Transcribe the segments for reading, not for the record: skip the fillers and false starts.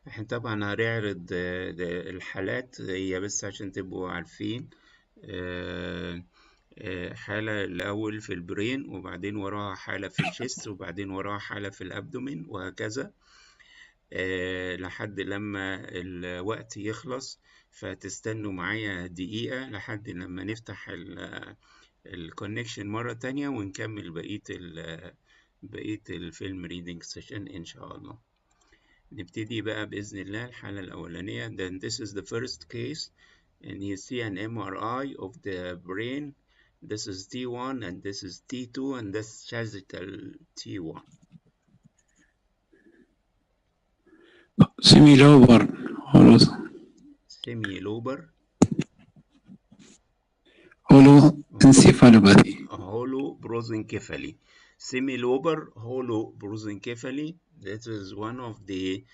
احنا طبعا هنعرض الحالات هي بس عشان تبقوا عارفين. حالة الأول في البرين، وبعدين وراها حالة في الشيست، وبعدين وراها حالة في الأبدومين، وهكذا لحد لما الوقت يخلص. فتستنوا معايا دقيقة لحد لما نفتح الكونكشن مرة تانية ونكمل بقية الفيلم ريدنج سيشن إن شاء الله. نبتدي بقى بإذن الله الحالة الأولانية. Then this is the first case and you see an MRI of the brain. This is T1 and this is T2 and this sagittal T1. Semi-lobar holoencephalopathy. Holobrosencephaly. Semi-lobar holobrosencephaly. That is one of the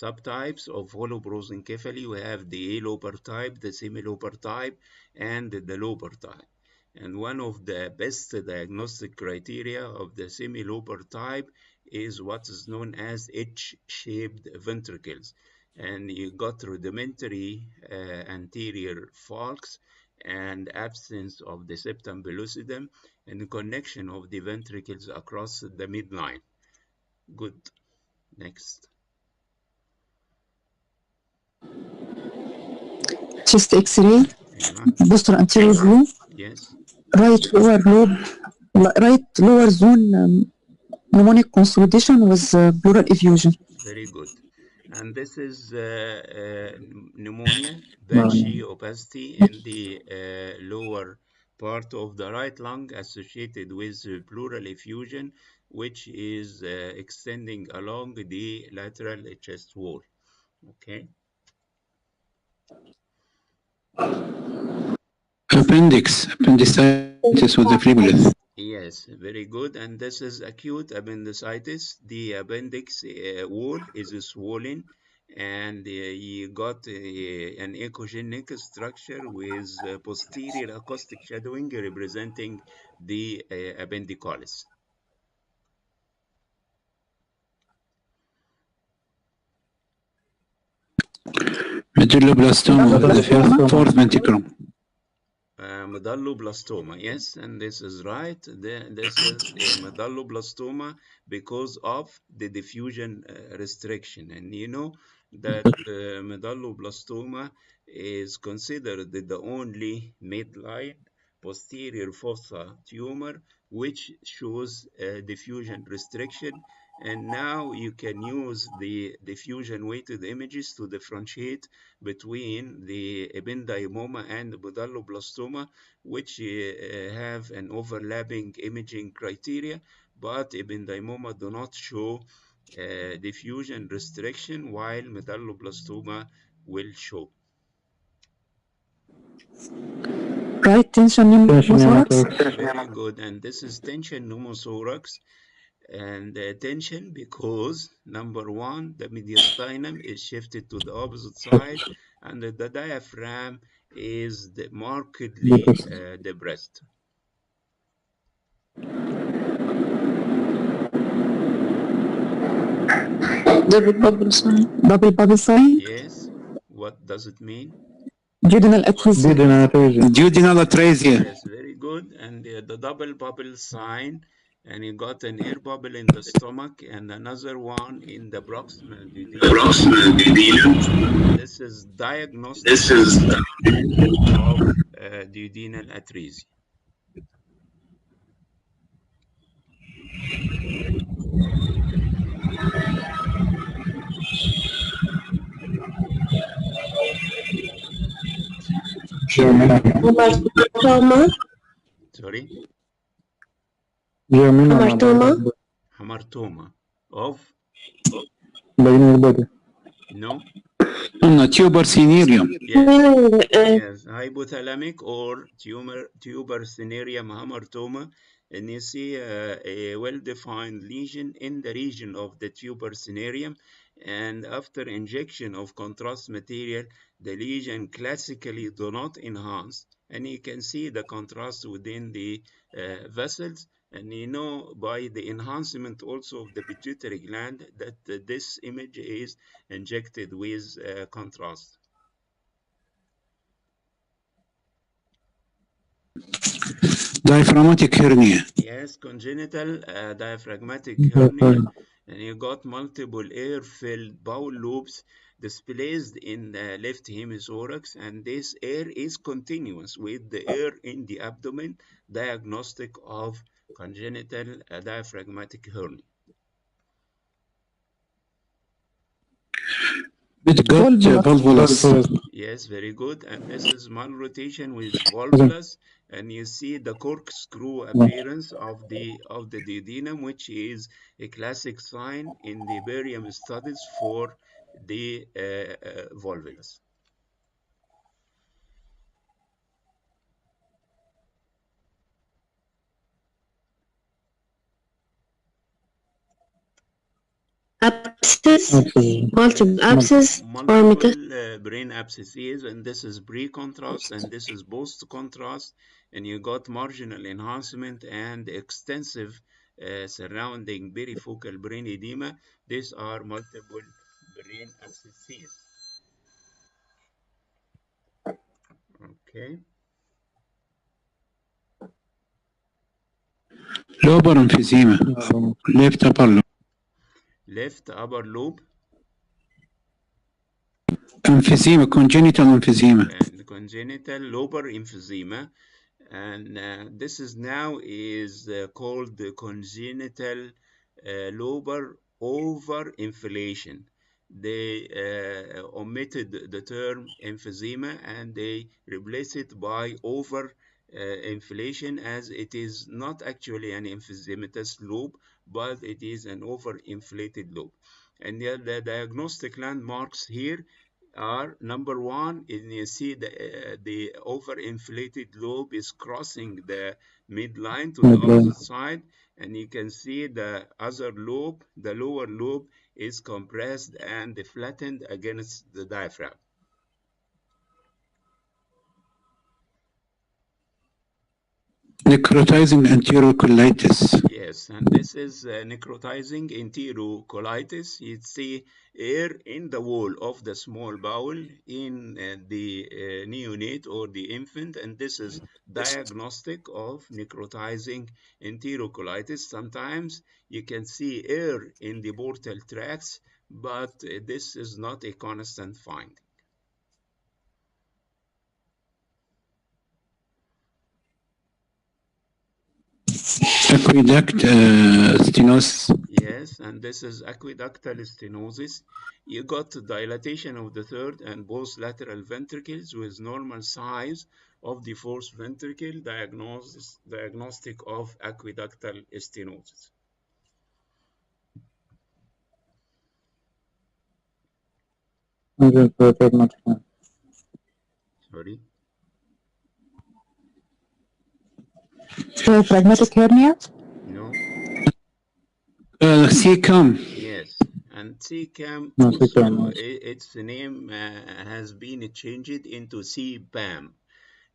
subtypes of holobrosencephaly. We have the lobar type, the semi-lobar type, and the lobar type. And one of the best diagnostic criteria of the semi-lobar type is what is known as H-shaped ventricles. And you got rudimentary anterior falx and absence of the septum pellucidum and the connection of the ventricles across the midline. Good. Next. Chest X-ray, posterior anterior view. Yes. Right lower zone pneumonic consolidation with pleural effusion. Very good. And this is pneumonia, patchy opacity in the lower part of the right lung associated with pleural effusion, which is extending along the lateral chest wall. Okay. Appendicitis with the phlebolith. Yes, very good. And this is acute appendicitis. The appendix wall is swollen, and you got an echogenic structure with posterior acoustic shadowing representing the appendicolis. Medulloblastoma of the fourth ventricle. Medulloblastoma, yes, and this is right. This is a medulloblastoma because of the diffusion restriction. And you know that medulloblastoma is considered the only midline posterior fossa tumor which shows diffusion restriction. And now you can use the diffusion weighted images to differentiate between the ependymoma and medulloblastoma, which have an overlapping imaging criteria, but ependymoma do not show diffusion restriction, while medulloblastoma will show. Right tension pneumothorax. Very good. And this is tension pneumothorax. And tension because, number one, the mediastinum is shifted to the opposite side, and the diaphragm is markedly depressed. Double bubble sign. Yes. What does it mean? Duodenal atresia. Duodenal atresia. Yes, very good. And the double bubble sign. And you got an air bubble in the stomach and another one in the proximal duodenum. This is diagnostic of duodenal atresia. Sorry? Hamartoma of? No? Tuber cinereum. Yes, hypothalamic or tuber cinereum hamartoma. And you see a well-defined lesion in the region of the tuber cinereum. And after injection of contrast material, the lesion classically do not enhance. And you can see the contrast within the vessels. And you know, by the enhancement also of the pituitary gland, that this image is injected with contrast. Diaphragmatic hernia. Yes, congenital diaphragmatic hernia, and you got multiple air-filled bowel loops displaced in the left hemisthorax, and this air is continuous with the air in the abdomen, diagnostic of congenital diaphragmatic hernia. It got volvulus. Yes, very good. And this is malrotation with volvulus, and you see the corkscrew appearance of the duodenum, which is a classic sign in the barium studies for the volvulus. Abscess, multiple abscess, or multiple brain abscesses, and this is pre-contrast and this is post-contrast, and you got marginal enhancement and extensive surrounding perifocal brain edema. These are multiple brain abscesses. Okay. Lobar emphysema. Left upper lobe. Left upper lobe. Emphysema, congenital emphysema. And congenital lobar emphysema. And this is now called the congenital lobar overinflation. They omitted the term emphysema and they replaced it by overinflation, as it is not actually an emphysematous lobe, but it is an overinflated lobe. And the diagnostic landmarks here are: number one, you see the overinflated lobe is crossing the midline to the opposite side, and you can see the other lobe, the lower lobe, is compressed and flattened against the diaphragm. Necrotizing enterocolitis. Yes, and this is necrotizing enterocolitis. You see air in the wall of the small bowel in the neonate or the infant, and this is diagnostic of necrotizing enterocolitis. Sometimes you can see air in the portal tracts, but this is not a constant finding. Aqueduct stenosis. Yes, and this is aqueductal stenosis. You got dilatation of the third and both lateral ventricles with normal size of the fourth ventricle, diagnostic of aqueductal stenosis. Sorry. Diaphragmatic hernia? No. CCAM. Yes, and CCAM also, its name has been changed into CPAM.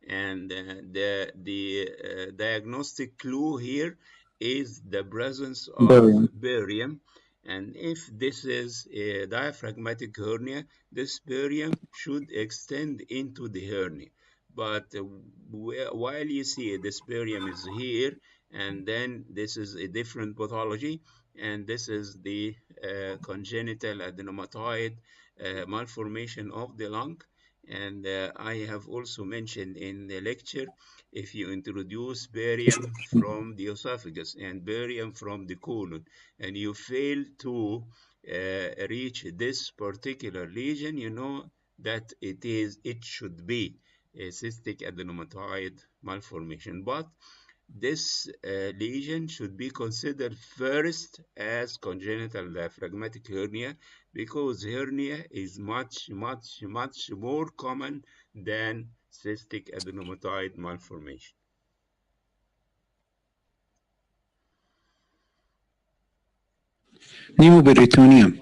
And the diagnostic clue here is the presence of barium. And if this is a diaphragmatic hernia, this barium should extend into the hernia. But while you see this barium is here, and then this is a different pathology, and this is the congenital adenomatoid malformation of the lung. And I have also mentioned in the lecture, if you introduce barium from the esophagus and barium from the colon, and you fail to reach this particular lesion, you know that it should be a cystic adenomatoid malformation. But this lesion should be considered first as congenital diaphragmatic hernia, because hernia is much more common than cystic adenomatoid malformation. Pneumoperitoneum.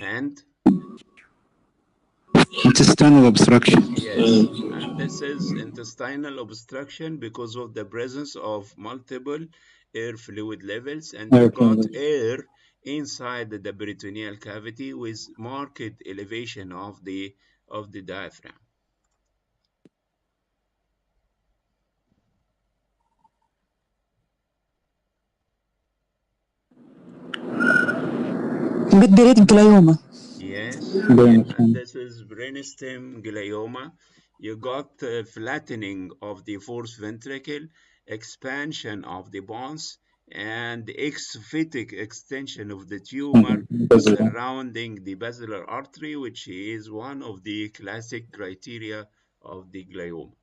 And intestinal obstruction. yes, and this is intestinal obstruction because of the presence of multiple air fluid levels, and you got air inside the peritoneal cavity with marked elevation of the diaphragm. Mid-period glioma. Yes, and this is brainstem glioma. You got flattening of the fourth ventricle, expansion of the bones, and exophytic extension of the tumor surrounding the basilar artery, which is one of the classic criteria of the glioma.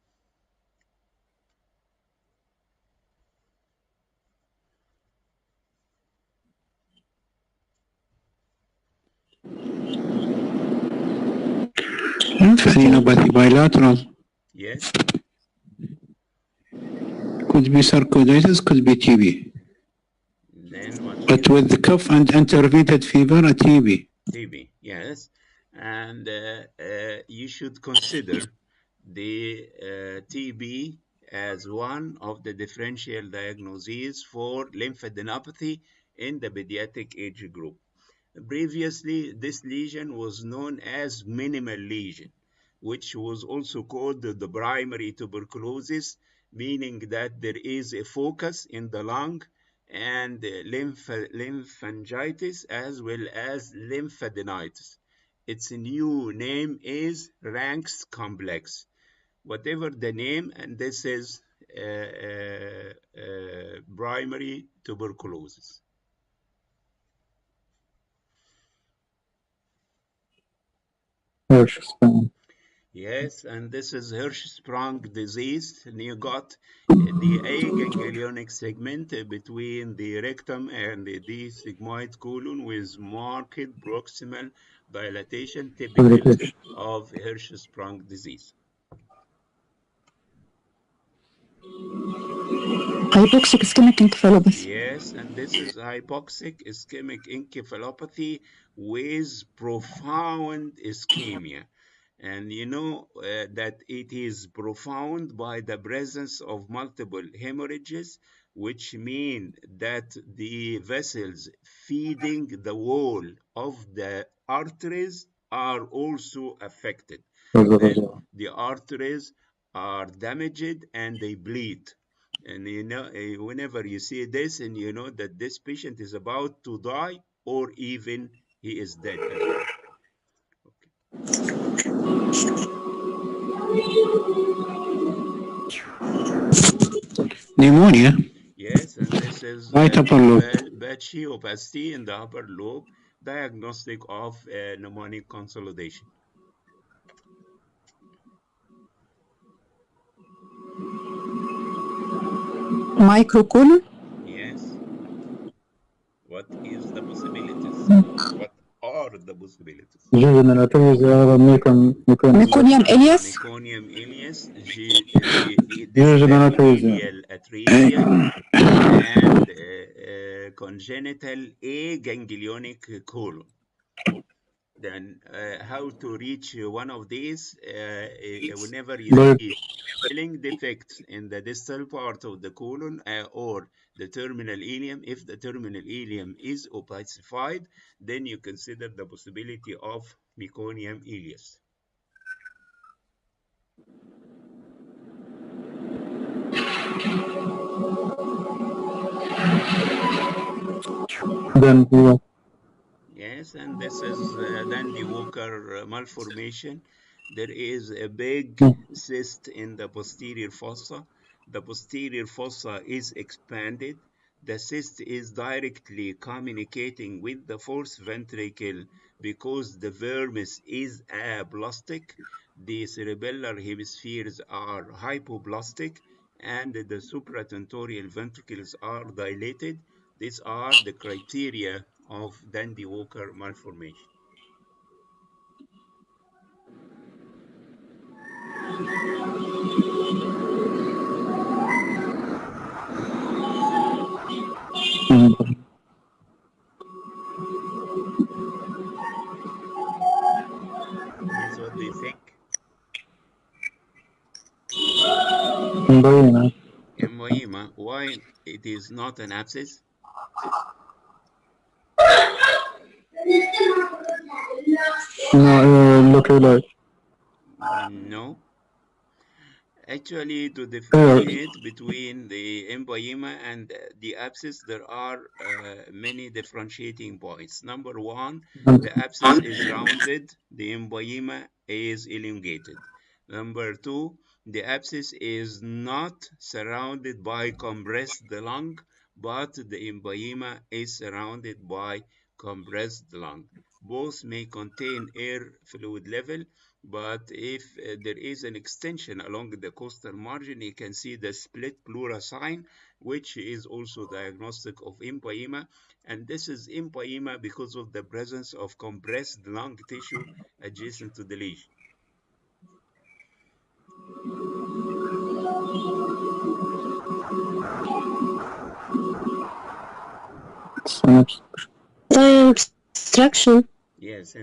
Lymphadenopathy bilateral. Yes. Could be sarcoiditis, could be TB. Then what? But with the cough and intermittent fever, a TB. TB, yes. And you should consider the TB as one of the differential diagnoses for lymphadenopathy in the pediatric age group. Previously, this lesion was known as minimal lesion, which was also called the primary tuberculosis, meaning that there is a focus in the lung and lymphangitis as well as lymphadenitis. Its new name is Ranks complex. Whatever the name, and this is primary tuberculosis. Yes, and this is Hirschsprung disease. And you got the aganglionic segment between the rectum and the sigmoid colon with marked proximal dilatation typical of Hirschsprung disease. Hypoxic ischemic encephalopathy. Yes, and this is hypoxic ischemic encephalopathy with profound ischemia. And you know that it is profound by the presence of multiple hemorrhages, which mean that the vessels feeding the wall of the arteries are also affected. Then the arteries are damaged and they bleed. And you know, whenever you see this, and you know that this patient is about to die or even he is dead as well. Pneumonia. Yes, and this is Right upper lobe. patchy opacity in the upper lobe, diagnostic of pneumonic consolidation. Microcolon. Yes. What is the possibilities? What are the possibilities? Meconium ileus. Meconium ileus, distal ileal atresia, and congenital aganglionic colon. Then how to reach one of these whenever you see filling defects in the distal part of the colon or the terminal ileum. If the terminal ileum is opacified, then you consider the possibility of meconium ileus. Yes, and this is Dandy Walker malformation. There is a big cyst in the posterior fossa. The posterior fossa is expanded. The cyst is directly communicating with the fourth ventricle because the vermis is aplastic. The cerebellar hemispheres are hypoplastic, and the supratentorial ventricles are dilated. These are the criteria of Dandy Walker malformation. Yes, what do you think? Emboyema, why it is not an abscess? Localized. No. Actually, to differentiate between the emboyema and the abscess, there are many differentiating points. Number one, the abscess is rounded, the emboyema is elongated. Number two, the abscess is not surrounded by compressed lung, but the emboyema is surrounded by compressed lung. Both may contain air fluid level, but if there is an extension along the costal margin, you can see the split pleura sign, which is also diagnostic of emboyema. And this is emboyema because of the presence of compressed lung tissue adjacent to the lesion. Obstruction. Yes,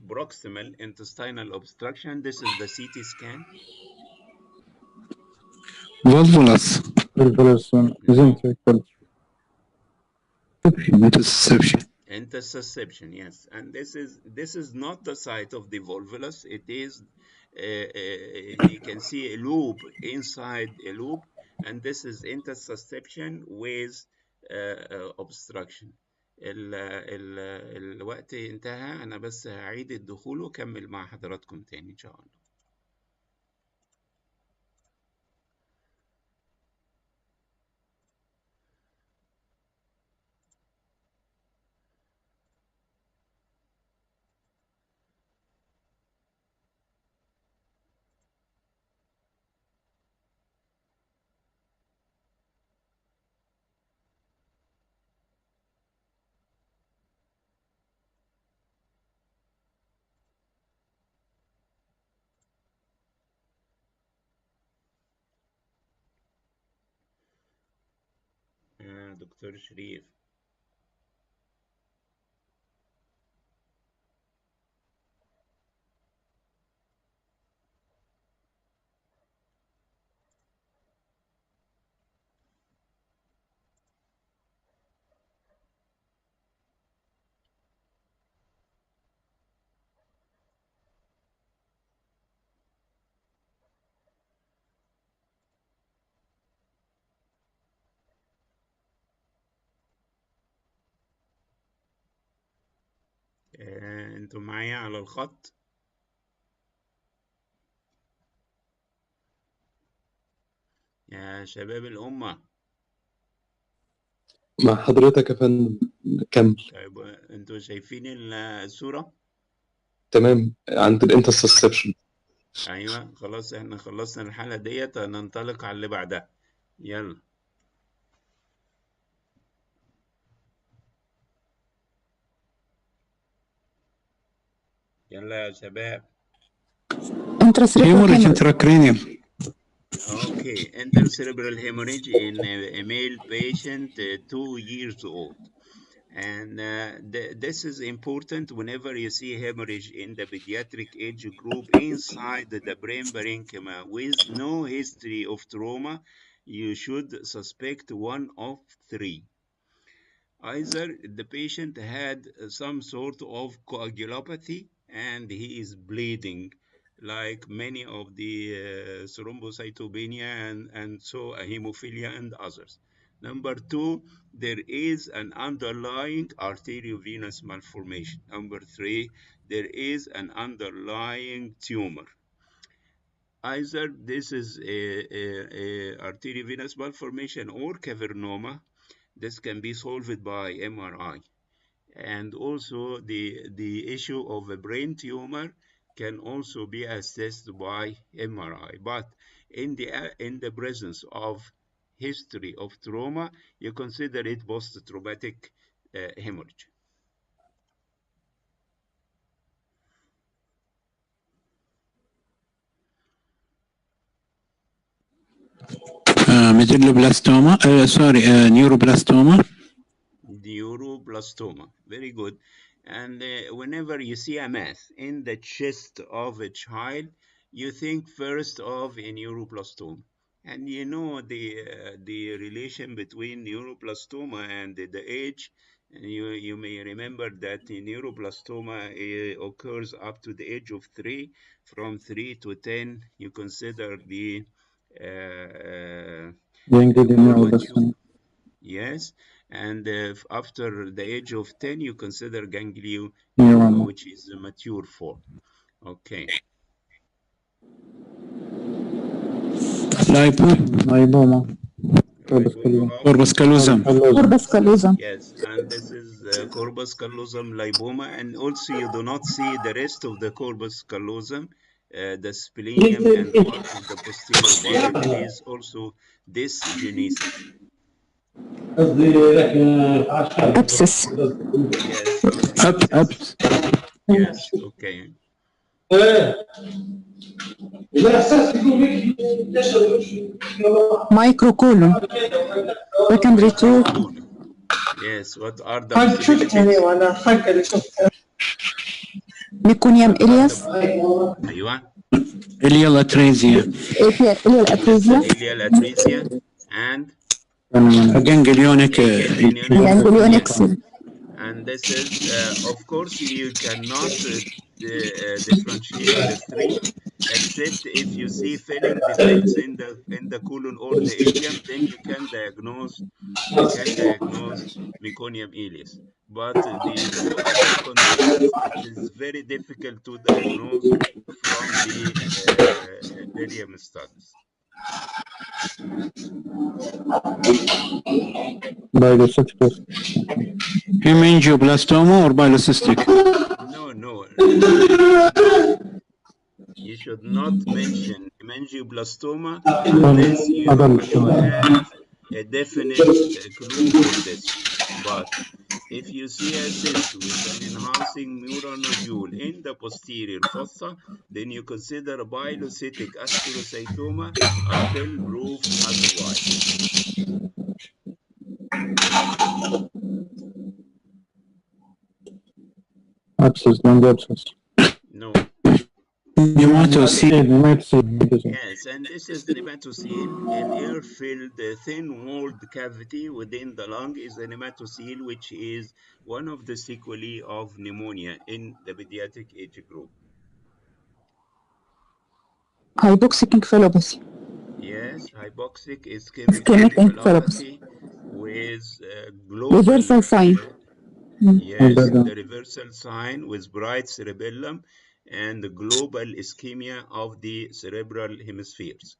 proximal intestinal obstruction. This is the CT scan. Volvulus. No. Interception. Interception, yes, and this is not the site of the volvulus. It is you can see a loop inside a loop, and this is interception with obstruction. الوقت انتهى، انا بس هعيد الدخول وكمل مع حضراتكم تاني ان شاء الله. دكتور شريف. انتوا معايا على الخط؟ يا شباب الأمة. مع حضرتك يا فندم، كمل. طيب انتوا شايفين الصورة؟ تمام، عند الانترسبشن. ايوه خلاص، احنا خلصنا الحلقة ديت، هننطلق على اللي بعدها. يلا. يلا يا شباب. Hemorrhage intracranial. Okay, intercerebral hemorrhage in a male patient 2 years old. And this is important whenever you see hemorrhage in the pediatric age group inside the brain parenchyma with no history of trauma. You should suspect one of three. Either the patient had some sort of coagulopathy and he is bleeding, like many of the thrombocytopenia and so hemophilia and others. Number two, there is an underlying arteriovenous malformation. Number three, there is an underlying tumor. Either this is a arteriovenous malformation or cavernoma. This can be solved by MRI. And also the issue of a brain tumor can also be assessed by MRI. But in the presence of history of trauma, you consider it post-traumatic hemorrhage. Medulloblastoma, neuroblastoma. Neuroblastoma, very good. And whenever you see a mass in the chest of a child, you think first of a neuroblastoma. And you know the relation between neuroblastoma and the age. And you may remember that the neuroblastoma occurs up to the age of 3. From 3 to 10, you consider the more mature. Yes, and after the age of 10, you consider ganglioma, which is a mature form. Okay. Lipoma. Riboma of Corpus callosum. Corpus callosum. yes, and this is corpus callosum lipoma, and also you do not see the rest of the corpus callosum, the splenium and part of the posterior bile. It is also dysgenesis. Abscess. Yes, on the abscess. Yes, okay. Microcolon. Secondary to Microcolon. Yes, what are the possibilities? meconium ileus. أيوة. Ileal atresia. Ileal Yes, atresia. ileal atresia and Ganglionic. Ganglionic yes. cell. And this is, of course, you cannot differentiate the three, except if you see filling defects in the colon or the ileum, then you can diagnose meconium ileus. But the two other conditions, it is very difficult to diagnose from the ileum studies. Hemangioblastoma or bilocystic? No, no. You should not mention hemangioblastoma unless you have a definite clue for this. But if you see a cyst with an enhancing mural nodule in the posterior fossa, then you consider pilocytic astrocytoma until proved otherwise. Abscess, long abscess. No. Nematocele. Yes, and this is nematocele. An air-filled, thin-walled cavity within the lung is a nematocele, which is one of the sequelae of pneumonia in the pediatric age group. Hypoxic encephalopathy. Yes, hypoxic ischemic Ischemic encephalopathy with global Reversal sign. yes, the reversal sign with bright cerebellum and the global ischemia of the cerebral hemispheres.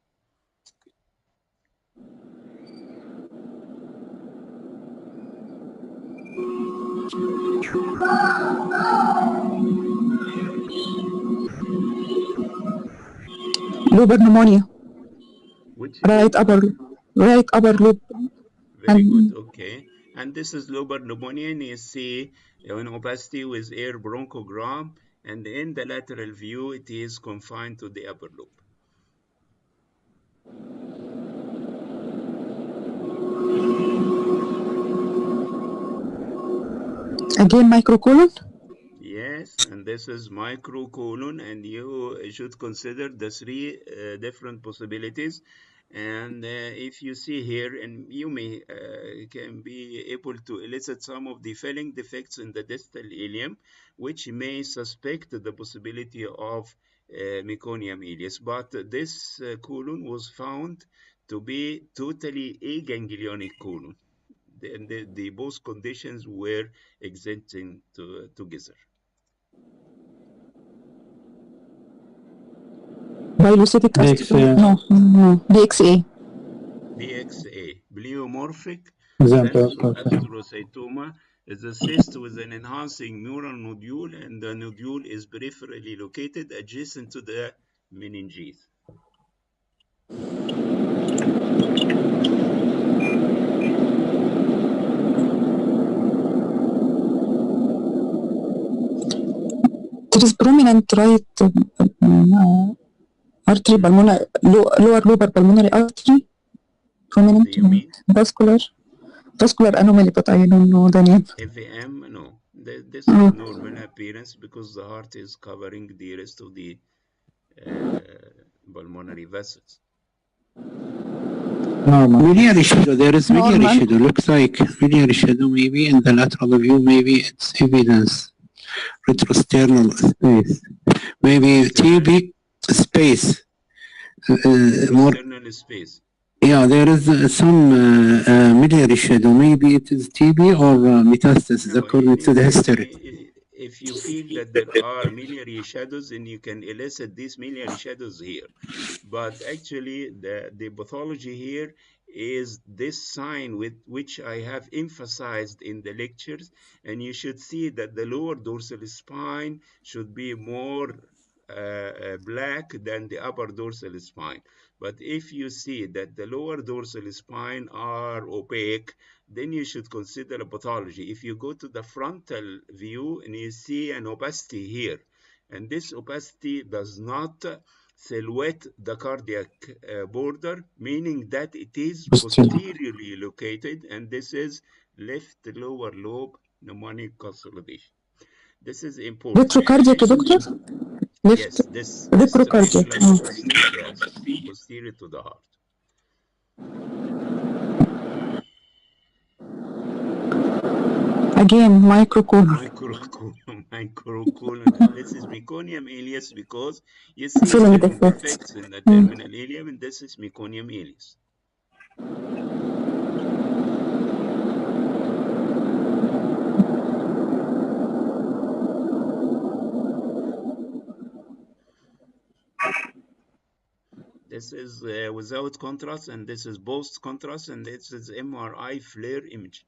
Lobar pneumonia. Which Right upper lobe. very good, okay. And this is lobar pneumonia, and you see an opacity with air bronchogram, and in the lateral view, it is confined to the upper lobe. Again, microcolon. Yes, and this is microcolon, and you should consider the three different possibilities. And if you see here, and you may can be able to elicit some of the filling defects in the distal ileum, which may suspect the possibility of meconium ileus. But this colon was found to be totally aganglionic colon. The both conditions were existing together. Pilocytic no, DXA. DXA, pleomorphic astrocytoma, is a cyst with an enhancing mural nodule, and the nodule is peripherally located adjacent to the meninges. There is prominent right artery, pulmonary, lower lobar pulmonary artery. Prominent You mean? vascular anomaly, but I don't know the name. FAM? No. This is normal appearance because the heart is covering the rest of the pulmonary vessels. Normal. Miliary shadow, there is miliary Normal. shadow, looks like miliary shadow maybe in the lateral view, maybe it's evidence. Retrosternal space. Maybe TB space. More, External space. yeah, there is some miliary shadow. Maybe it is TB or metastasis No, according to the history. if you feel that there are miliary shadows, then you can elicit these miliary shadows here. But actually, the pathology here is this sign with which I have emphasized in the lectures, and you should see that the lower dorsal spine should be more black than the upper dorsal spine. But if you see that the lower dorsal spine are opaque, then you should consider a pathology. If you go to the frontal view and you see an opacity here, and this opacity does not silhouette the cardiac border, meaning that it is posteriorly located, and this is left lower lobe pneumonic consolidation. This is important. Retrocardiac يا دكتور. Yes, Left. this Retrocardiac. triangular opacity, yes, posterior to the heart. Again, microcolon. Microcolon, and this is meconium ileus because you see Filling film defects. defects in the terminal ileum, and this is meconium ileus. This is without contrast, and this is post contrast, and this is MRI flare image.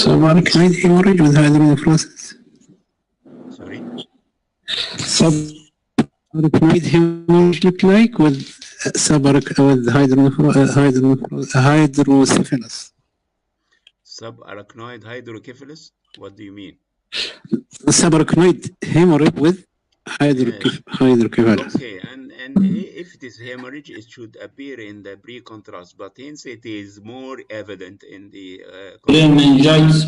Subarachnoid hemorrhage with hydronephrosis. Sorry? Subarachnoid hemorrhage look like with hydrocephalus. Subarachnoid hydrocephalus? What do you mean? Subarachnoid hemorrhage with hydrocephalus. Okay, and if it is hemorrhage, it should appear in the pre-contrast, but hence it is more evident in the meningitis.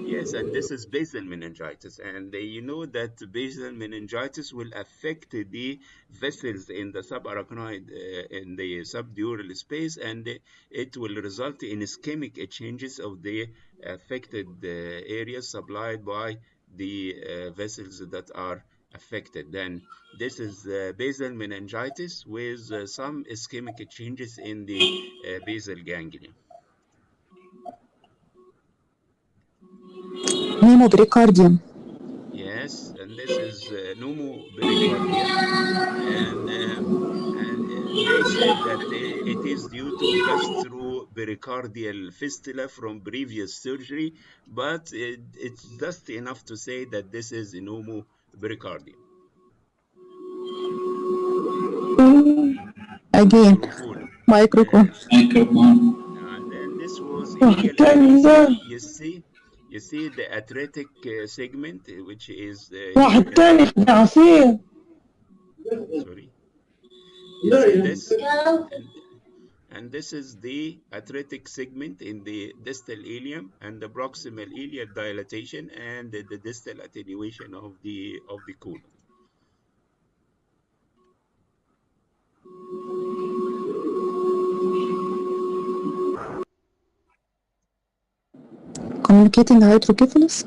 Yes, and this is basal meningitis, and you know that basal meningitis will affect the vessels in the subarachnoid, in the subdural space, and it will result in ischemic changes of the affected areas supplied by the vessels that are affected. Then this is basal meningitis with some ischemic changes in the basal ganglia. Pneumopericardium. Yes, and this is pneumopericardia, and they said that it is due to gastropericardial fistula from previous surgery, but it's just enough to say that this is pneumopericardia. Again, microcolon. Yes. And this was ilial atresia. You see the atretic segment, which is sorry. You see this, and this is the atretic segment in the distal ileum and the proximal iliac dilatation and the distal attenuation of the colon. Communicating hydrocephalus.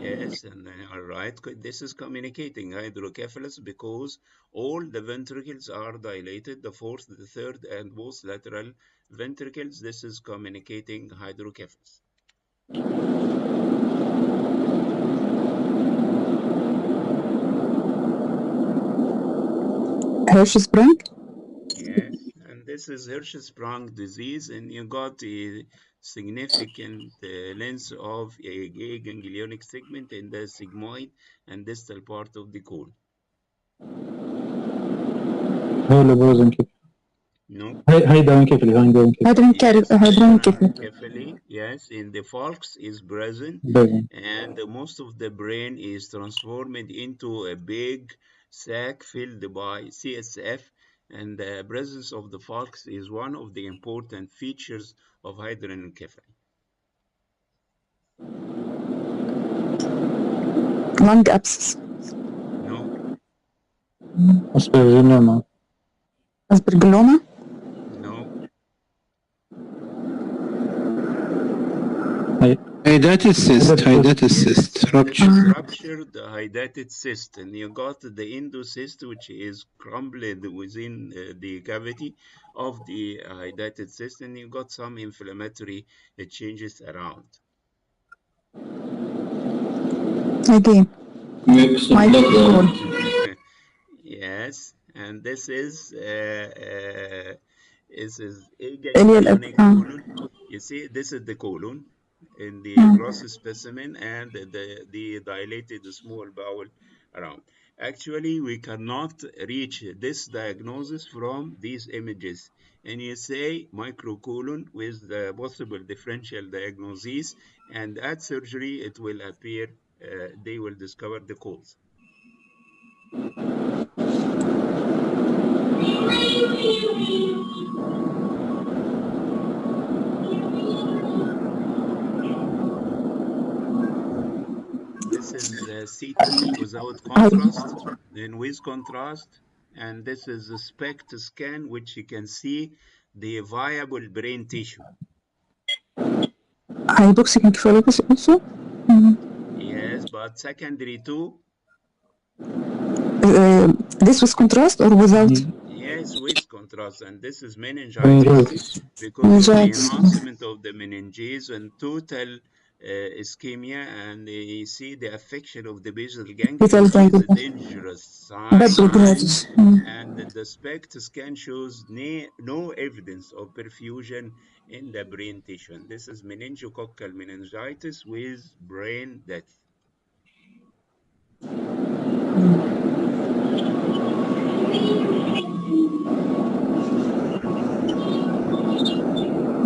Yes, and all right, this is communicating hydrocephalus because all the ventricles are dilated, the fourth, the third, and both lateral ventricles. This is communicating hydrocephalus. Hirschsprung. Yes, and this is Hirschsprung disease, and you got a significant length of a ganglionic segment in the sigmoid and distal part of the colon. No. Hydrocephaly, yes, in the falx is present, and most of the brain is transformed into a big sac filled by CSF, and the presence of the falx is one of the important features of hydrocephaly. Lung abscess. Aspergilloma. Aspergilloma? No. Hydatid cyst, rupture. This is ruptured hydatid cyst, and you got the endocyst, which is crumbled within the cavity of the hydatid cyst, and you got some inflammatory changes around. Again. Microcolon. Yes, and this is Ileal colon. You see, this is the colon in the gross specimen, and the dilated small bowel around. Actually, we cannot reach this diagnosis from these images. And you say microcolon with the possible differential diagnosis, and at surgery, it will appear, they will discover the cause. This is CT without contrast, then with contrast, and this is a SPECT scan, which you can see the viable brain tissue. Hypoxic encephalopathy also? Yes, but secondary to? This was contrast or without? Yes, with contrast, and this is meningitis because of the enhancement of the meninges and total ischemia, and you see the affection of the basal ganglia, which is a dangerous sign. And the SPECT scan shows no evidence of perfusion in the brain tissue. And this is meningococcal meningitis with brain death.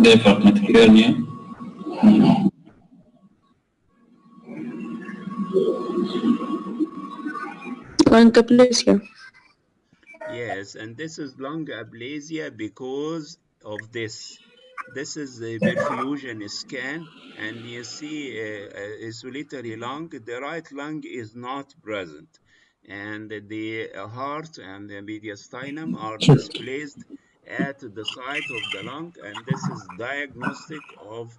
Diaphragmatic hernia. Lung aplasia. Yes, and this is lung aplasia because of this. This is the perfusion scan, and you see a solitary lung. The right lung is not present, and the heart and the mediastinum are displaced at the site of the lung, and this is diagnostic of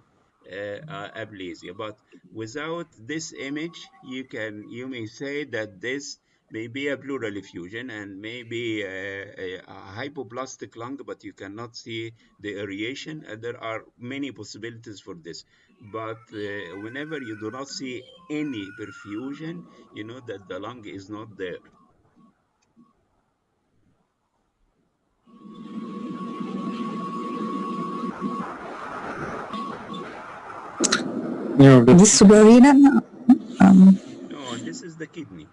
aplasia. But without this image, you may say that this may be a pleural effusion and maybe a hypoplastic lung, but you cannot see the aeration. And there are many possibilities for this. But whenever you do not see any perfusion, you know that the lung is not there. This subarena? No, this is the kidney.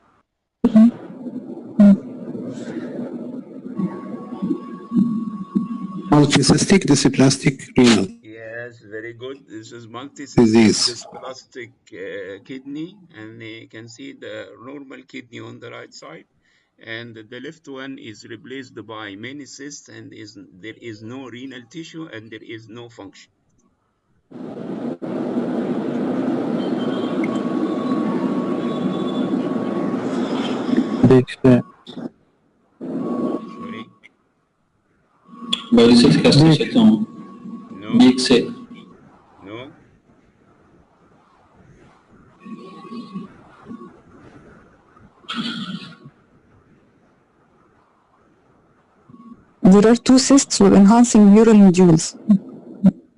Multicystic dysplastic renal. Yes, very good. This is multicystic dysplastic kidney, and you can see the normal kidney on the right side, and the left one is replaced by many cysts, and there is no renal tissue, and there is no function. Big fat. Sorry? Polycystic astrocytoma. No. Big C. No. There are two cysts with enhancing neural nodules.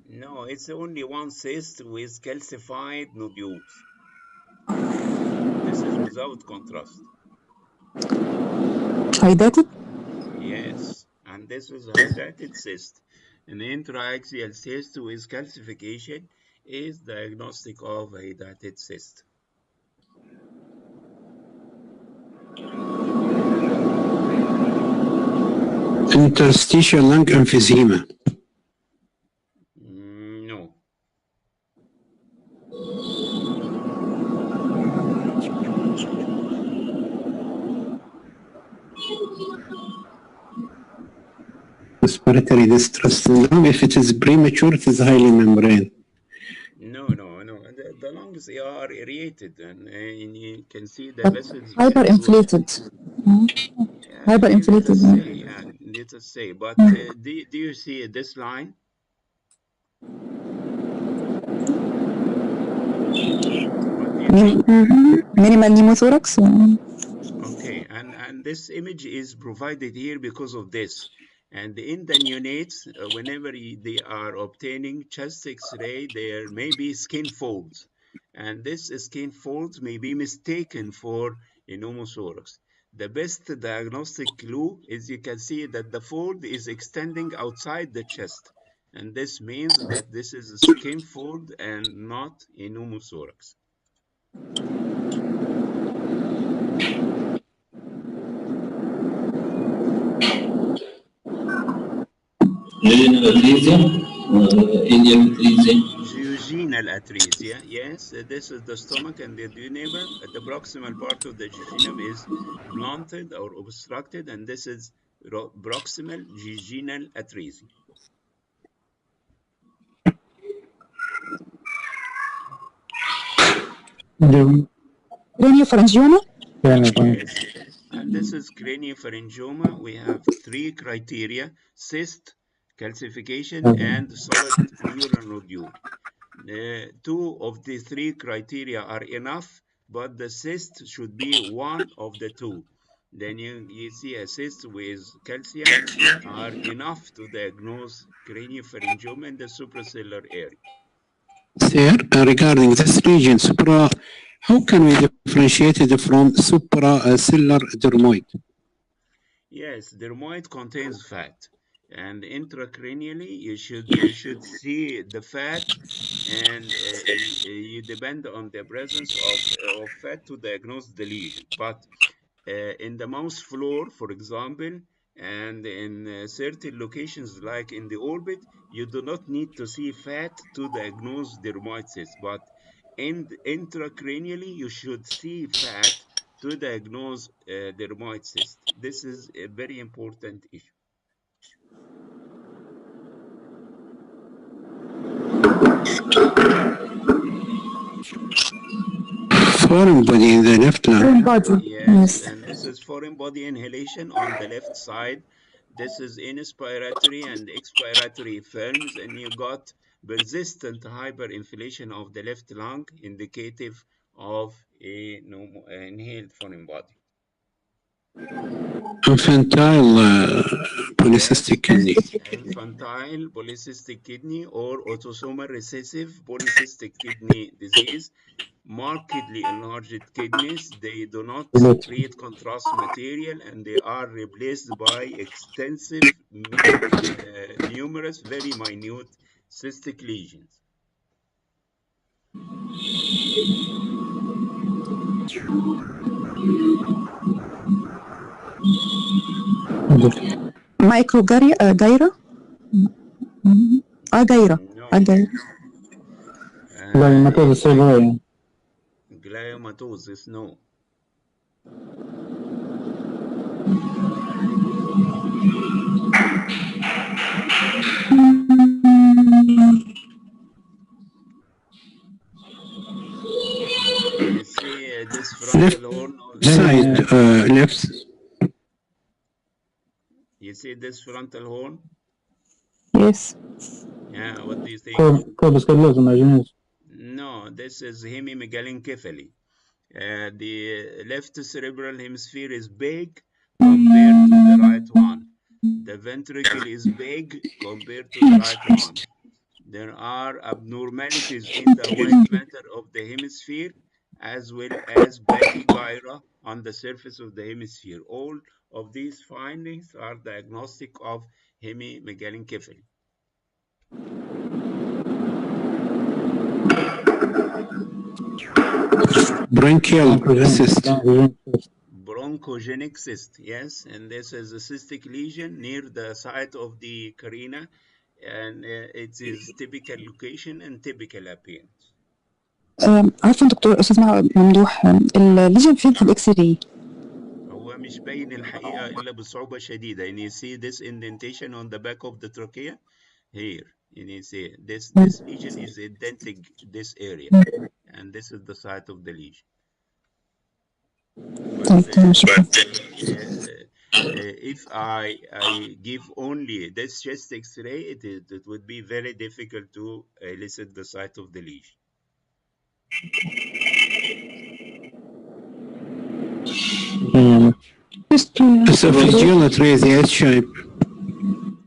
No, it's only one cyst with calcified nodules. This is without contrast. Hydatid? Yes, and this is hydatid cyst. An intraaxial cyst with calcification is diagnostic of hydatid cyst. Interstitial lung emphysema. No. Respiratory distress syndrome. If it is premature, it is highly membrane. No. The lungs are aerated, and you can see the vessels. Hyperinflated. Hyperinflated. Let us say, but do you see this line? What do you think? Minimal pneumothorax. Okay, and this image is provided here because of this. And in the neonates, whenever they are obtaining chest X-ray, there may be skin folds, and this skin folds may be mistaken for a pneumothorax. The best diagnostic clue is you can see that the fold is extending outside the chest, and this means that this is a skin fold and not a pneumothorax. Jejunal atresia, yes, this is the stomach and the duodenum. The proximal part of the jejunum is blunted or obstructed, and this is proximal jejunal atresia. Craniopharyngioma. Yes, and this is craniopharyngioma. We have three criteria: cyst, calcification, and solid neural nodule. Two of the three criteria are enough, but the cyst should be one of the two. Then you see a cyst with calcium are enough to diagnose craniopharyngioma in the suprasellar area. Sir, regarding this region, how can we differentiate it from suprasellar dermoid? Yes, dermoid contains fat, and intracranially you should see the fat, and you depend on the presence of fat to diagnose the lesion. But in the mouth floor, for example, and in certain locations like in the orbit, you do not need to see fat to diagnose dermoid cyst. But intracranially, you should see fat to diagnose dermoid cyst. This is a very important issue. Foreign body in the left lung. Foreign body. Yes, and this is foreign body inhalation on the left side. This is inspiratory and expiratory films, and you got persistent hyperinflation of the left lung, indicative of a inhaled foreign body. Infantile polycystic Yes, kidney. infantile polycystic kidney or autosomal recessive polycystic kidney disease. Markedly enlarged kidneys, they do not secrete contrast material, and they are replaced by extensive, numerous, very minute cystic lesions. Microgyra. Gyra. Gyra. No. Gyra. Gliomatosis, no. You see this frontal horn? Side left. You see this frontal horn? Yes. Yeah, what do you think? No, this is hemimegalencephaly. The left cerebral hemisphere is big compared to the right one. The ventricle is big compared to the right one. There are abnormalities in the white matter of the hemisphere, as well as brachygyra on the surface of the hemisphere. All of these findings are diagnostic of hemimegalencephaly. Bronchial cyst. Bronchogenic cyst, yes, and this is a cystic lesion near the site of the carina, and it is typical location and typical appearance. عارفه دكتور استاذ ممدوح الليجن فين في الاكس راي؟ هو مش باين الحقيقة إلا بصعوبة شديدة. And you see this indentation on the back of the trachea here. And you see this lesion is indenting this area, and this is the site of the legion. But if I give only this chest X-ray, it would be very difficult to elicit the site of the lesion. Esophageal is the S shape.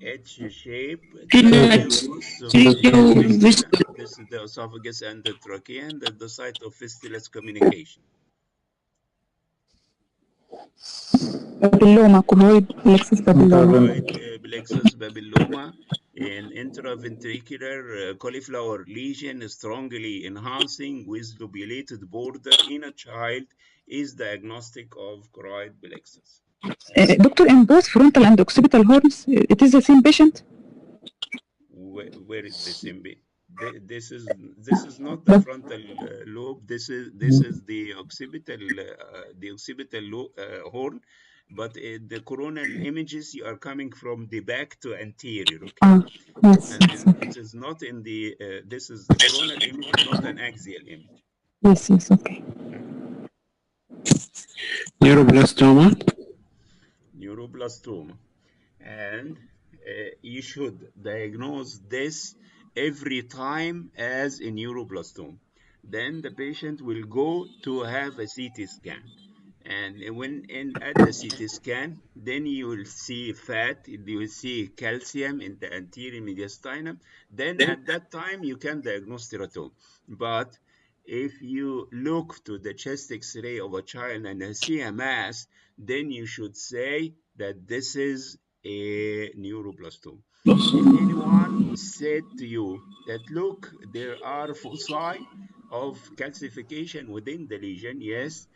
H shape. This is the esophagus and the trachea, and the site of fistulous communication. Papilloma, choroid plexus papilloma. Choroid plexus papilloma, an intraventricular cauliflower lesion strongly enhancing with lobulated border in a child is diagnostic of choroid plexus. Doctor, in both frontal and occipital horns, it is the same patient? Where is the same? This is not the frontal lobe. This is the occipital horn, but the coronal images are coming from the back to anterior. Okay, Yes. and it is not in the. This is the coronal image, not an axial image. Yes, okay. Neuroblastoma. Neuroblastoma, and you should diagnose this every time as a neuroblastoma. Then the patient will go to have a CT scan. And when at the CT scan, then you will see fat, you will see calcium in the anterior mediastinum. Then at that time, you can diagnose teratoma. But if you look to the chest X-ray of a child and see a mass, then you should say that this is a neuroblastoma. If anyone said to you that, look, there are foci of calcification within the lesion, yes,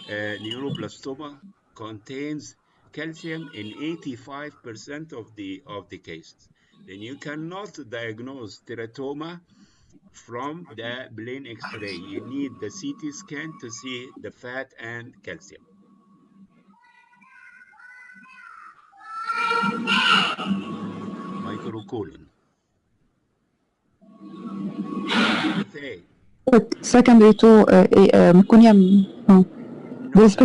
neuroblastoma contains calcium in 85% of the cases. Then you cannot diagnose teratoma from the plain X-ray. You need the CT scan to see the fat and calcium. Microcolon. What do you think? Secondary to meconium. No, this is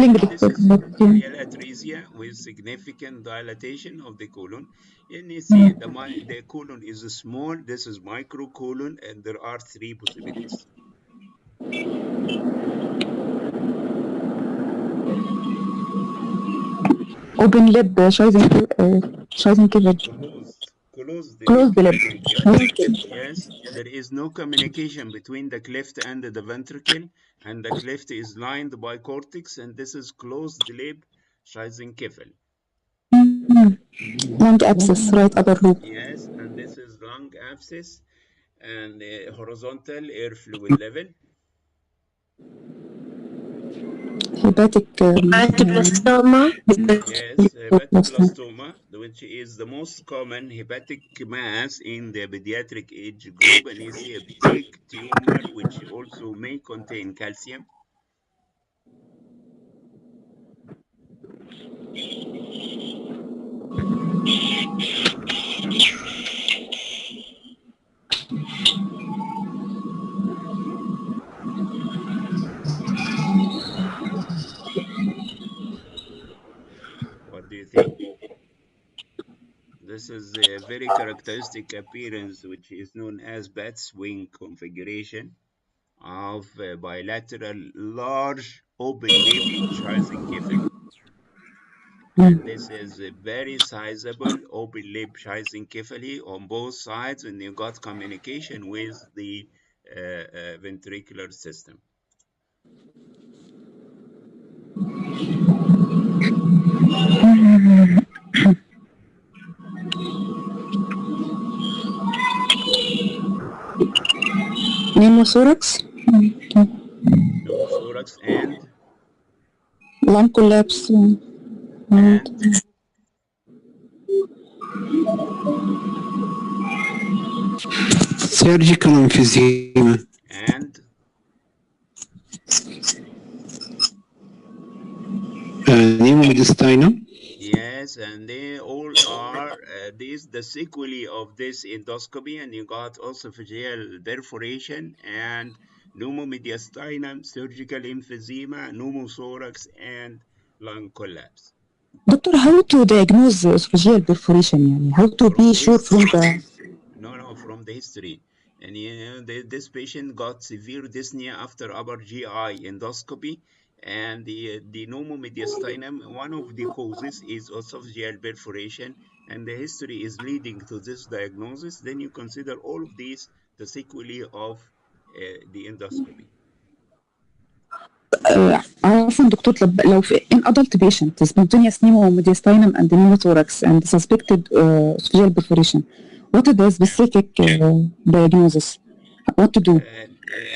bacterial atresia with significant dilatation of the colon. And you see the colon is small, this is microcolon, and there are three possibilities. Open lip, Scheißenkirch. Close the Close the lip. Yes, there is no communication between the cleft and the ventricle, and the cleft is lined by cortex, and this is closed lip Scheißenkiffel. Lung abscess, right upper loop. Yes, and this is lung abscess and horizontal air fluid level. Hepatic Hepatoblastoma. Yes, hepatoblastoma, which is the most common hepatic mass in the pediatric age group, and you see a big tumor which also may contain calcium. What do you think? This is a very characteristic appearance, which is known as bat's wing configuration of bilateral large open lip Scheißenkiffel. And this is a very sizable open lip Scheißenkiffel on both sides, and you got communication with the ventricular system. pneumothorax. Pneumothorax and Lung collapse. Surgical emphysema. And pneumomediastinum. yes, and they all are the sequelae of this endoscopy, and you got esophageal perforation and pneumomediastinum, surgical emphysema, pneumothorax, and lung collapse. Doctor, how to diagnose esophageal perforation يعني? How to be sure from the... No, from the history. And this patient got severe dyspnea after upper GI endoscopy, and the pneumomediastinum, one of the causes is esophageal perforation, and the history is leading to this diagnosis. Then you consider all of these the sequelae of the endoscopy. عفوا دكتور، لو في in adult patient spontaneous pneumomediastinum and pneumothorax and suspected esophageal perforation, what is the specific diagnosis? What to do?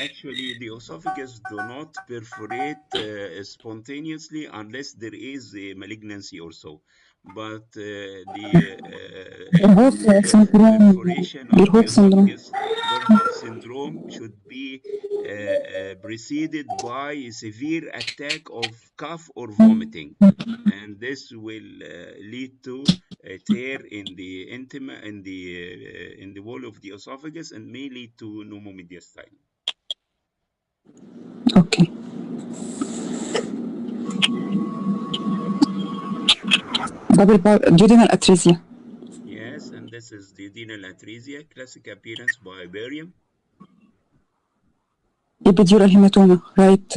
Actually, the esophagus do not perforate spontaneously unless there is a malignancy or so. But the perforation of the esophagus, Burhoff syndrome, should be preceded by a severe attack of cough or vomiting, and this will lead to a tear in the intima in the wall of the esophagus and may lead to pneumomediastinum. Okay. Duodenal atresia. Yes, and this is the duodenal atresia, classic appearance by barium. Epidural hematoma, right?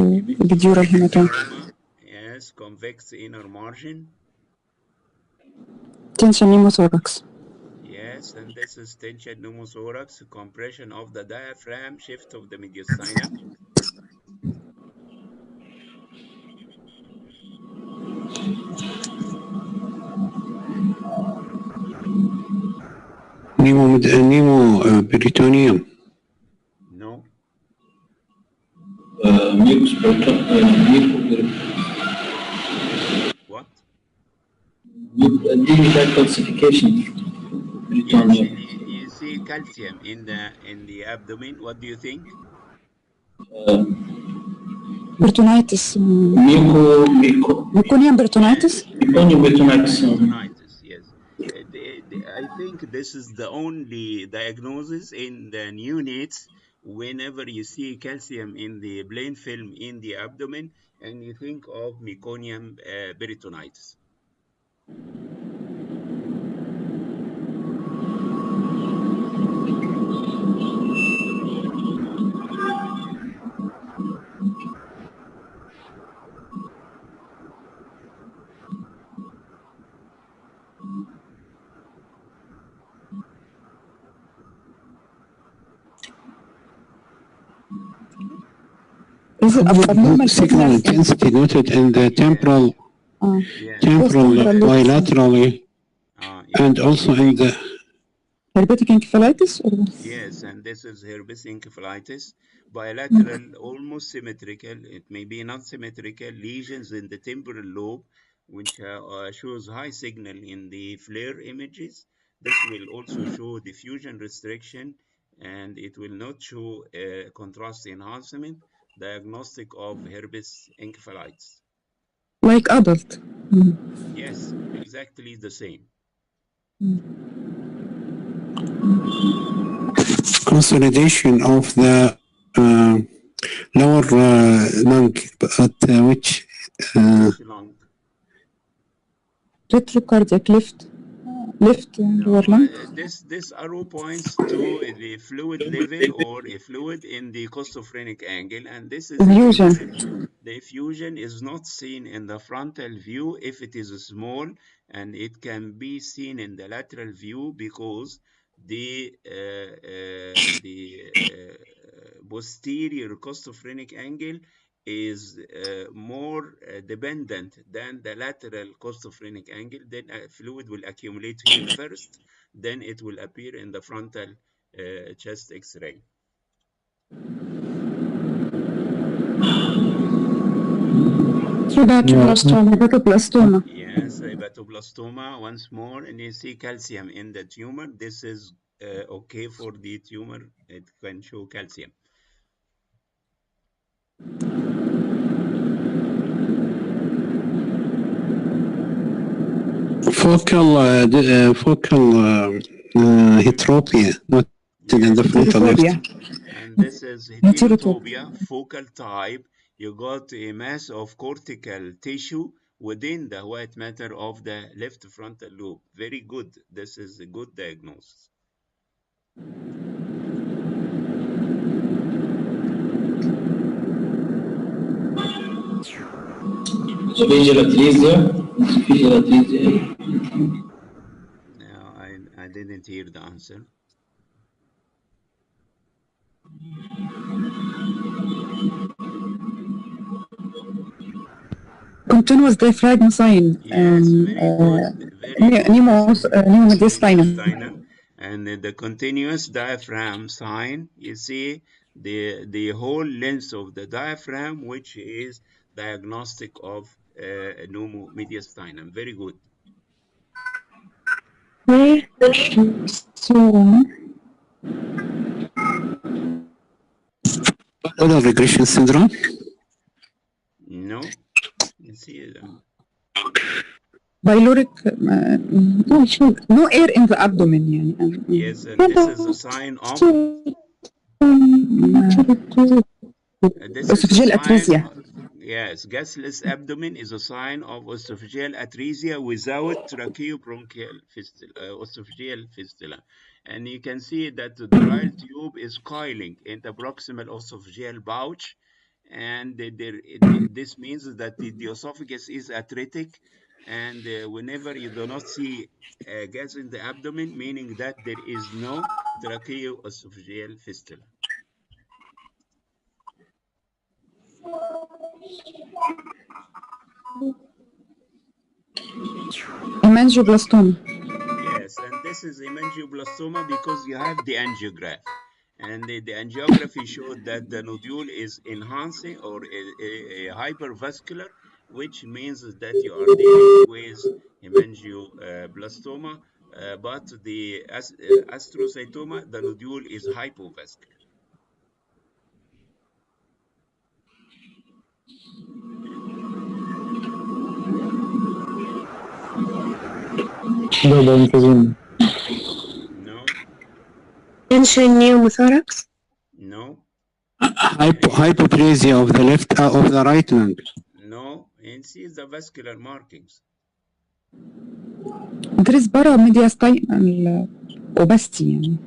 Epidural hematoma. Yes, convex inner margin. Tension pneumothorax. Yes, and this is tension pneumothorax, compression of the diaphragm, shift of the mediastinum. Peritoneum. No. What? Calcification. Yes, you see calcium in the abdomen. What do you think? Peritonitis. Meconium peritonitis? Meconium peritonitis. Peritonitis, yes. I think this is the only diagnosis in the neonates whenever you see calcium in the plain film in the abdomen and you think of meconium peritonitis. Is it abnormal signal intensity noted in the temporal bilaterally and also in the herpetic encephalitis? Yes, and this is herpes encephalitis, bilateral, almost symmetrical. It may be not symmetrical lesions in the temporal lobe, which shows high signal in the FLAIR images. This will also show diffusion restriction, and it will not show contrast enhancement, diagnostic of herpes encephalitis. Like adult? Yes, exactly the same. Consolidation of the lower lung, at which lung? Retrocardiac left lower lung. This arrow points to the fluid level or a fluid in the costophrenic angle, and this is effusion. The effusion is not seen in the frontal view if it is small, and it can be seen in the lateral view because the posterior costophrenic angle is more dependent than the lateral costophrenic angle. Then fluid will accumulate here first, then it will appear in the frontal chest X-ray. Hepatoblastoma. Yes, hepatoblastoma once more, and you see calcium in the tumor. This is okay for the tumor. It can show calcium. Focal heterotopia, not in the frontal left. And this is heterotopia, focal type. You got a mass of cortical tissue within the white matter of the left frontal lobe. Very good. This is a good diagnosis. Esophageal atresia. Esophageal atresia. Now, I didn't hear the answer. Continuous diaphragm sign. Yes, very good. Very good. Pneumomediastinum. And the continuous diaphragm sign, you see the whole length of the diaphragm, which is diagnostic of pneumomediastinum. Very good. So, Other regression syndrome. No, you see that. pyloric, no air in the abdomen يعني. Yes, and this is a sign of esophageal atresia. Yes, gasless abdomen is a sign of esophageal atresia without tracheobronchial fistula, esophageal fistula. And you can see that the dural tube is coiling in the proximal esophageal pouch. And this means that the esophagus is atretic. And whenever you do not see gas in the abdomen, meaning that there is no tracheoesophageal fistula. Hemangioblastoma. Yes, and this is hemangioblastoma because you have the angiograph. And the angiography showed that the nodule is enhancing or a hypervascular, which means that you are dealing with hemangioblastoma, but the astrocytoma, the nodule is hypovascular. No. Tension pneumothorax? No. Hypoplasia of the left of the right lung. No, and see the vascular markings. There is paramediastinal obesity يعني.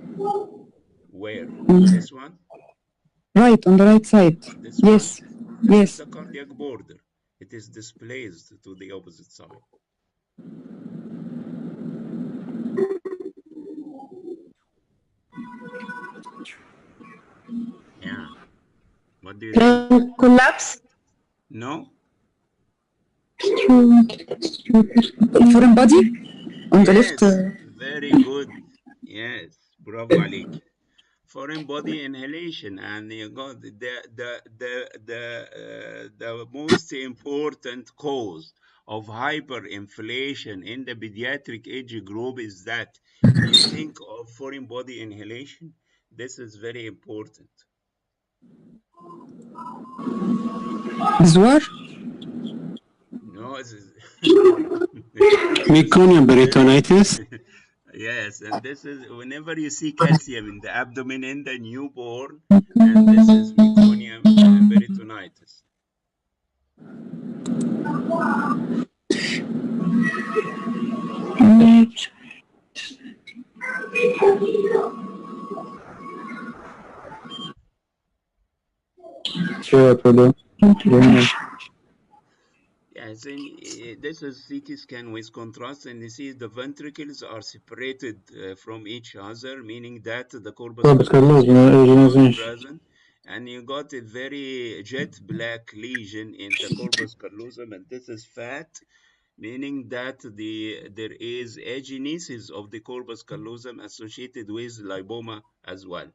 Where? This one? Right, on the right side. This yes. one? This yes. is the cardiac border. It is displaced to the opposite side. Yeah. What do you think? Collapse? No? Foreign body? On the Yes, left. very good. Yes, bravo عليك. Foreign body inhalation, and you got the most important cause of hyperinflation in the pediatric age group is that when you think of foreign body inhalation, this is very important. Zwar? No, this is Meconium peritonitis. yes, and this is whenever you see calcium in the abdomen in the newborn, and this is meconium peritonitis. Yes, and this is CT scan with contrast, and you see the ventricles are separated from each other, meaning that the corpus callosum is present, and you got a very jet black lesion in the corpus callosum, and this is fat, meaning that there is agenesis of the corpus callosum associated with lipoma as well.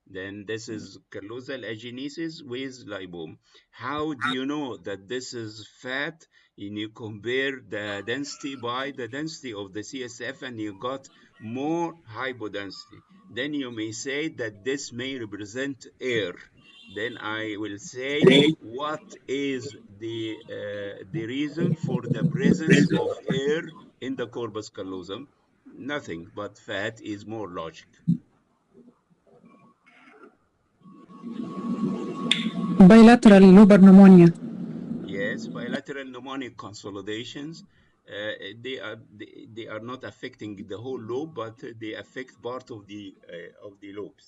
Then this is callosal agenesis with lipoma. How do you know that this is fat? And you compare the density by the density of the CSF, and you got more hypodensity. Then you may say that this may represent air. Then I will say, what is the reason for the presence of air in the corpus callosum? Nothing, but fat is more logic. Bilateral lobar pneumonia. Yes, bilateral lateral mnemonic consolidations. They are not affecting the whole lobe, but they affect part of the lobes.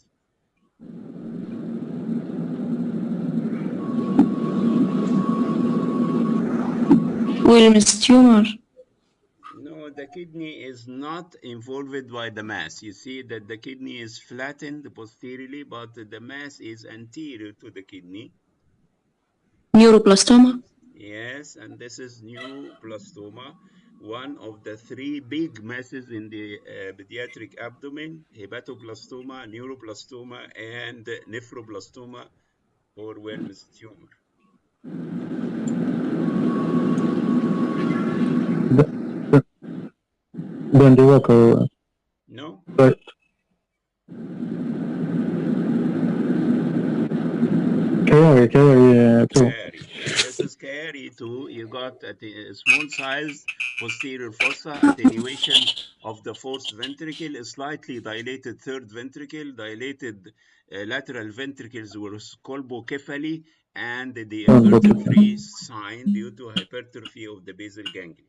Wilms tumor. No, the kidney is not involved by the mass. You see that the kidney is flattened posteriorly, but the mass is anterior to the kidney. Neuroblastoma. Yes, and this is neuroblastoma, one of the three big masses in the pediatric abdomen: hepatoblastoma, neuroblastoma, and nephroblastoma, or Wilms tumor. Then they work No? right. Carry too. Carry. And this is carry too. You got a small size posterior fossa, attenuation of the fourth ventricle, a slightly dilated third ventricle, dilated lateral ventricles were colpocephaly, and the inverted 3 sign due to hypertrophy of the basal ganglia.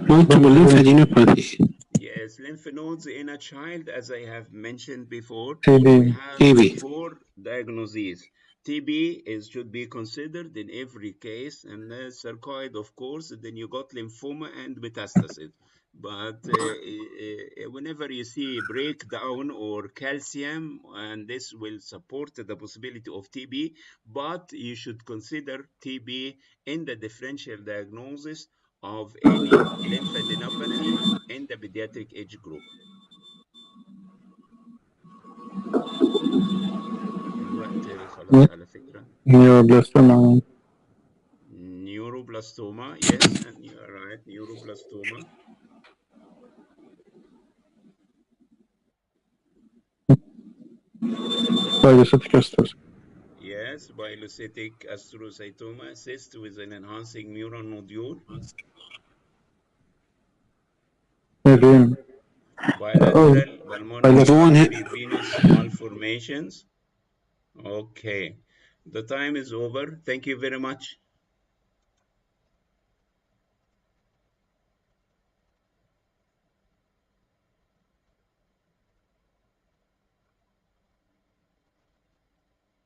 Multiple lymphadenopathy. Yes, lymph nodes in a child, as I have mentioned before, TB. we have TB. 4 diagnoses. TB should be considered in every case, and sarcoid, of course. Then you got lymphoma and metastasis. But whenever you see breakdown or calcium, and this will support the possibility of TB, but you should consider TB in the differential diagnosis of any lymphadenopathy in the pediatric age group. الوقت خلاص على فكرة. Neuroblastoma. Neuroblastoma, yes, and you are right, neuroblastoma. Pilocytic astrocytoma. Yes, pilocytic astrocytoma, cyst with an enhancing neuron nodule. Again. Bilateral pulmonary One artery venous malformations. Okay, the time is over. Thank you very much.